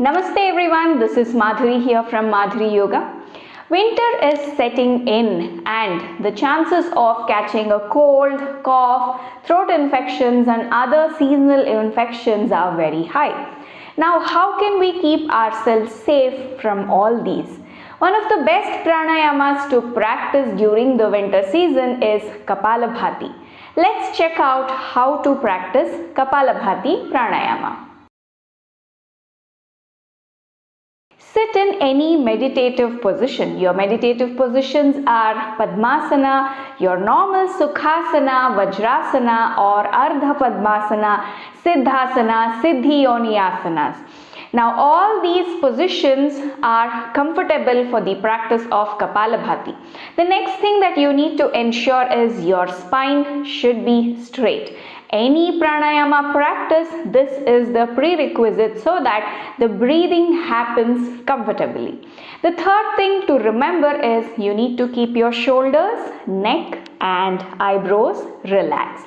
Namaste everyone, this is Madhuri here from Madhuri Yoga. Winter is setting in and the chances of catching a cold, cough, throat infections and other seasonal infections are very high. Now how can we keep ourselves safe from all these? One of the best pranayamas to practice during the winter season is Kapalbhati. Let's check out how to practice Kapalbhati pranayama. Sit in any meditative position. Your meditative positions are Padmasana, your normal Sukhasana, Vajrasana or Ardha Padmasana, Siddhasana, Siddhi Yoniasanas. Now all these positions are comfortable for the practice of Kapalbhati. The next thing that you need to ensure is your spine should be straight. Any pranayama practice, this is the prerequisite so that the breathing happens comfortably. The third thing to remember is you need to keep your shoulders, neck and eyebrows relaxed.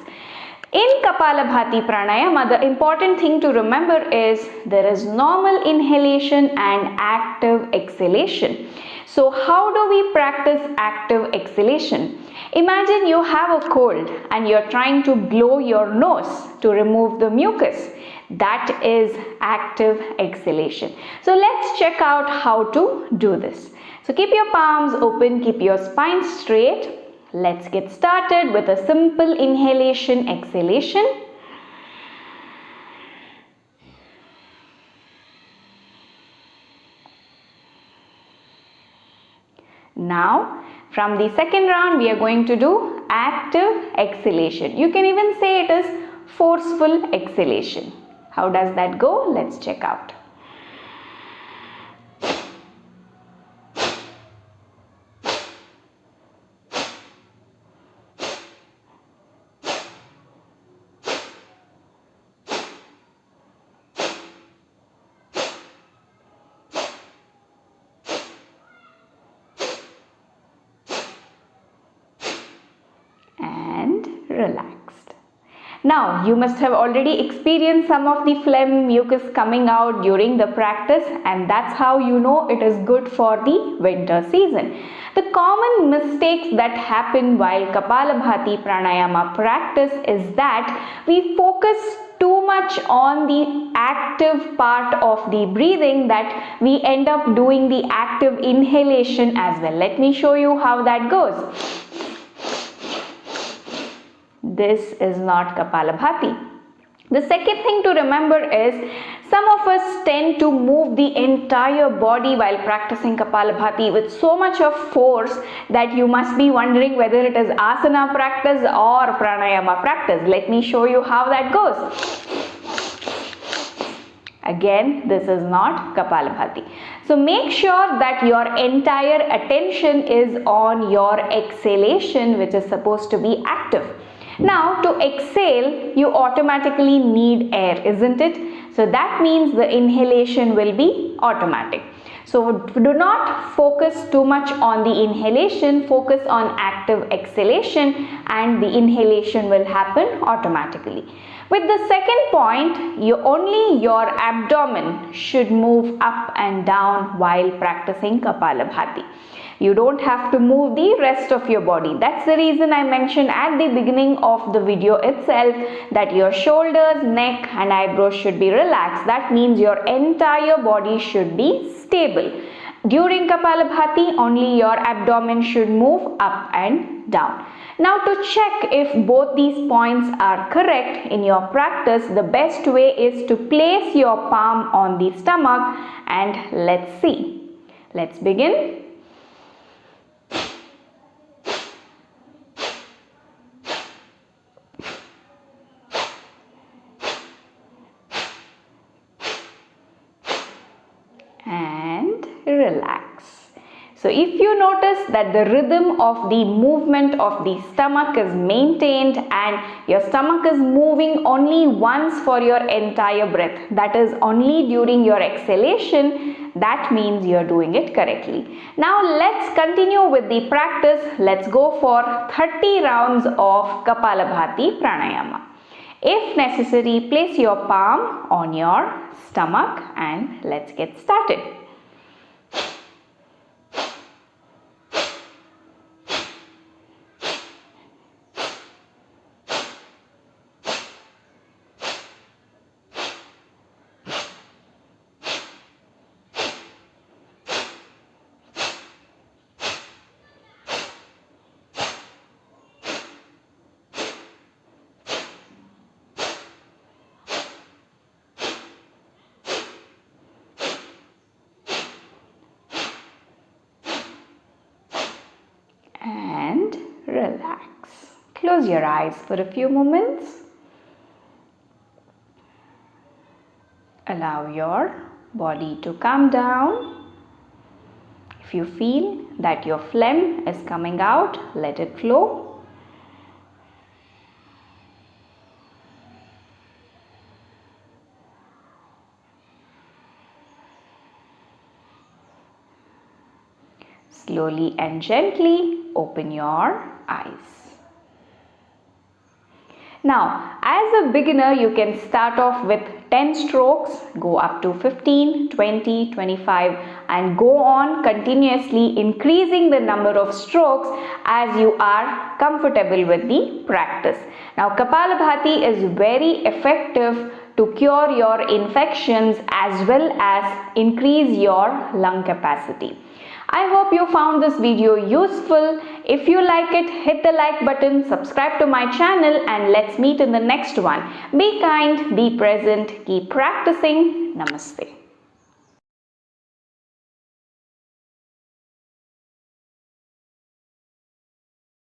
In Kapalbhati pranayama, the important thing to remember is there is normal inhalation and active exhalation. So how do we practice active exhalation? Imagine you have a cold and you're trying to blow your nose to remove the mucus. That is active exhalation. So let's check out how to do this. So keep your palms open, keep your spine straight. Let's get started with a simple inhalation, exhalation. Now, from the second round, we are going to do active exhalation. You can even say it is forceful exhalation. How does that go? Let's check out. Relaxed. Now you must have already experienced some of the phlegm, mucus coming out during the practice, and that's how you know it is good for the winter season. The common mistakes that happen while Kapalbhati pranayama practice is that we focus too much on the active part of the breathing that we end up doing the active inhalation as well. Let me show you how that goes. This is not Kapalbhati. The second thing to remember is some of us tend to move the entire body while practicing Kapalbhati with so much of force that you must be wondering whether it is asana practice or pranayama practice. Let me show you how that goes. Again, this is not Kapalbhati. So make sure that your entire attention is on your exhalation, which is supposed to be active. Now to exhale, you automatically need air, isn't it? So that means the inhalation will be automatic. So do not focus too much on the inhalation, focus on active exhalation and the inhalation will happen automatically. With the second point, only your abdomen should move up and down while practicing Kapalbhati. You don't have to move the rest of your body. That's the reason I mentioned at the beginning of the video itself that your shoulders, neck and eyebrows should be relaxed. That means your entire body should be stable. During Kapalbhati, only your abdomen should move up and down. Now to check if both these points are correct in your practice, the best way is to place your palm on the stomach and let's see. Let's begin. And relax. So if you notice that the rhythm of the movement of the stomach is maintained and your stomach is moving only once for your entire breath, that is only during your exhalation, that means you're doing it correctly. Now let's continue with the practice. Let's go for 30 rounds of Kapalbhati pranayama. If necessary, place your palm on your stomach and let's get started. And relax. Close your eyes for a few moments. Allow your body to calm down. If you feel that your phlegm is coming out, let it flow. Slowly and gently open your eyes. Now, as a beginner, you can start off with 10 strokes, go up to 15, 20, 25 and go on continuously increasing the number of strokes as you are comfortable with the practice. Now, Kapalbhati is very effective to cure your infections as well as increase your lung capacity. I hope you found this video useful. If you like it, hit the like button, subscribe to my channel and let's meet in the next one. Be kind, be present, keep practicing. Namaste.